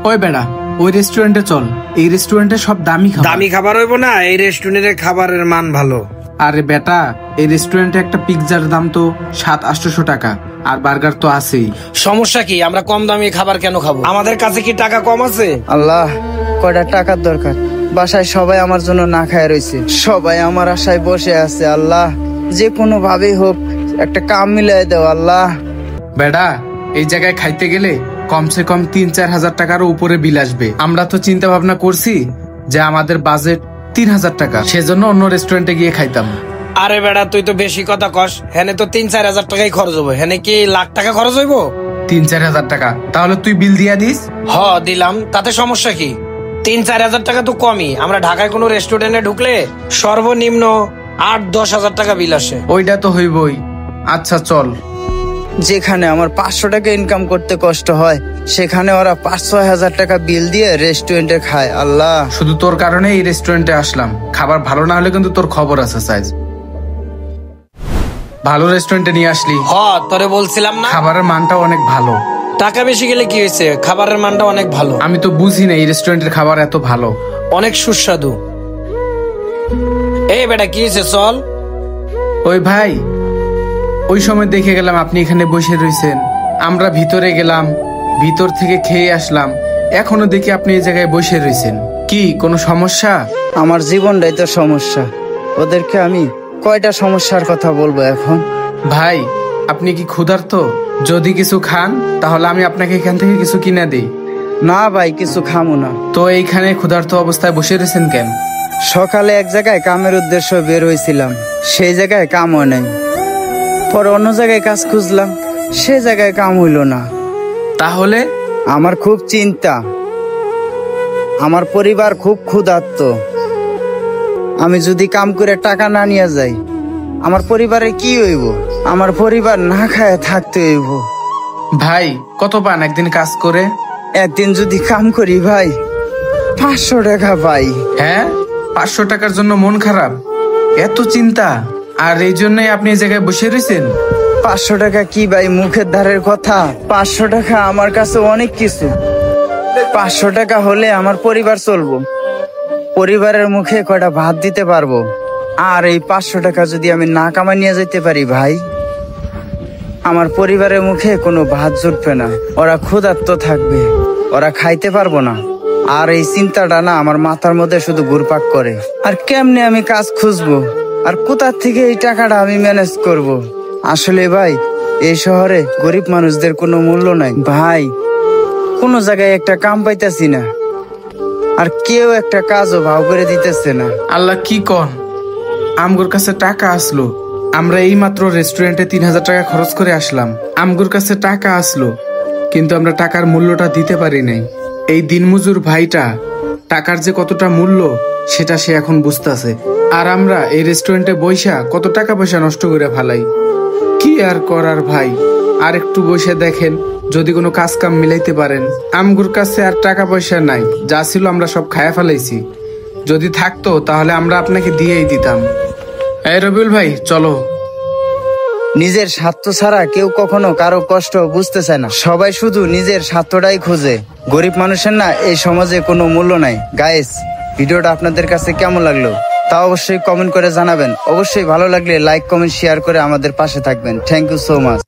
ওই বেড়া, ওই রেস্টুরেন্টে চল। এই রেস্টুরেন্টে সব দামি খাবার হইব না, এই রেস্টুরেন্টের খাবারের মান ভালো। আরে বেটা, এই রেস্টুরেন্টে একটা পিৎজার দাম তো 700-800 টাকা, আর বার্গার তো আছেই। সমস্যা কি? আমরা কম দামি খাবার কেন খাবো? আমাদের কাছে কি টাকা কম আছে? আল্লাহ, কয়টা টাকার দরকার? বাসায় সবাই আমার জন্য না খায় রয়েছে, সবাই আমার আশায় বসে আছে। আল্লাহ, যে কোনো ভাবেই হোক একটা কাম মিলাই দাও আল্লাহ। বেটা, এই জায়গায় খাইতে গেলে কমসে কম 3-4 হাজার টাকার উপরে বিল আসবে। আমরা তো চিন্তা ভাবনা করছি যে আমাদের বাজেট 3,000 টাকা, সেজন্য অন্য রেস্টুরেন্টে গিয়ে খাইতাম। আরে বেড়া, তুই তো বেশি কথা কস। হেনে তো 3-4 হাজার টাকাই খরচ হবো। হেনে কি লাখ টাকা খরচ হইব? 3-4 হাজার টাকা? তাহলে তুই বিল দিয়া দিস। দিলাম, তাতে সমস্যা কি? 3-4 হাজার টাকা তো কমই। আমরা ঢাকায় কোনো রেস্টুরেন্টে ঢুকলে সর্বনিম্ন 8-10 হাজার টাকা বিল আসে। ওইটা তো হইবই। আচ্ছা চল। যেখানে আমার 500 টাকা ইনকাম করতে কষ্ট হয়, সেখানে ওরা 5-6 হাজার টাকা বিল দিয়ে রেস্টুরেন্টে খায়। আল্লাহ, শুধু তোর কারণে এই রেস্টুরেন্টে আসলাম। খাবার ভালো না হলে কিন্তু তোর খবর আছে। সাইজ ভালো রেস্টুরেন্টে নিয়ে আসলি। তোরে বলছিলাম না, খাবারের মানটা অনেক ভালো। টাকা বেশি গেলে কি হয়েছে? খাবারের মানটা অনেক ভালো। আমি তো বুঝি না এই রেস্টুরেন্টের খাবার এত ভালো, অনেক সুস্বাদু। এই বেটা, কি হয়েছে? চল। ওই ভাই, ওই সময় দেখে গেলাম আপনি এখানে বসে রয়েছেন। আমরা ভিতরে গেলাম, ভিতর থেকে খেয়ে আসলাম, এখনো দেখি আপনি এই জায়গায় বসে রয়েছেন। কি কোনো সমস্যা? আমার জীবনটাই তো সমস্যা, ওদেরকে আমি কয়টা সমস্যার কথা বলবো এখন? ভাই, আপনি কি ক্ষুধার্ত? যদি কিছু খান তাহলে আমি আপনাকে এখান থেকে কিছু কিনে দিই। না ভাই, কিছু খামো না। তো এইখানে ক্ষুধার্ত অবস্থায় বসে রয়েছেন কেন? সকালে এক জায়গায় কামের উদ্দেশ্য বের হয়েছিলাম, সেই জায়গায় কামও নেই। পরে অন্য জায়গায় কাজ খুঁজলাম, সে জায়গায় কাম হইল না। তাহলে? আমার খুব চিন্তা, আমার পরিবার খুব ক্ষুধার্ত। আমি যদি কাম করে টাকা না নিয়ে যাই, আমার পরিবারে কি হইব? আমার পরিবার না খায় থাকতে হইব। ভাই, কত পান একদিন কাজ করে? একদিন যদি কাম করি ভাই, 500 টাকা পাই। হ্যাঁ, 500 টাকার জন্য মন খারাপ? এত চিন্তা? আর এই জন্যই আপনি এই জায়গায় বসে রয়েছেন? 500 টাকা কি ভাই মুখের ধারের কথা? 500 টাকা আমার কাছে অনেক কিছু। 500 টাকা হলে আমার পরিবার চলবো, পরিবারের মুখে কয়টা ভাত দিতে পারবো। আর এই 500 টাকা যদি আমি না কামাই নিয়ে যেতে পারি ভাই, আমার পরিবারের মুখে কোনো ভাত জুটবে না, ওরা ক্ষুধার্ত থাকবে, ওরা খাইতে পারবো না। আর এই চিন্তাটা না আমার মাথার মধ্যে শুধু ঘুরপাক করে। আর কেমনে আমি কাজ খুঁজবো, আর কোথার থেকে এই টাকাটা আমি ম্যানেজ করব? আসলে ভাই, এই শহরে গরিব মানুষদের কোনো মূল্য নাই ভাই। কোনো জায়গায় একটা কাম পাইতেছি না, আর কেউ একটা কাজও ভাও করে দিতেছে না। আল্লাহ, কি কন? আমগুর কাছে টাকা আসলো, আমরা এই মাত্র রেস্টুরেন্টে 3,000 টাকা খরচ করে আসলাম। আমগুর কাছে টাকা আসলো, কিন্তু আমরা টাকার মূল্যটা দিতে পারি নাই। এই দিনমজুর ভাইটা টাকার যে কতটা মূল্য সেটা সে এখন বুঝতেছে। আর আমরা এই রেস্টুরেন্টে বইসা কত টাকা পয়সা নষ্ট করে ফেলাই। কি আর করার ভাই, আর একটু বসে দেখেন যদি কোনো কাজ কাম মিলাইতে পারেন। আমগুর কাছে আর টাকা পয়সা নাই, যা ছিল আমরা সব খায়া ফেলাইছি। যদি থাকতো তাহলে আমরা আপনাকে দিয়েই দিতাম। এই রবিউল ভাই, চলো। নিজের স্বার্থ ছাড়া কেউ কখনো কারো কষ্ট বুঝতে চায় না, সবাই শুধু নিজের স্বার্থটাই খোঁজে। গরিব মানুষের না এই সমাজে কোনো মূল্য নাই। গাইস, ভিডিওটা আপনাদের কাছে কেমন লাগলো তা অবশ্যই কমেন্ট করে জানাবেন। অবশ্যই ভালো লাগলে লাইক, কমেন্ট, শেয়ার করে আমাদের পাশে থাকবেন। Thank you so much.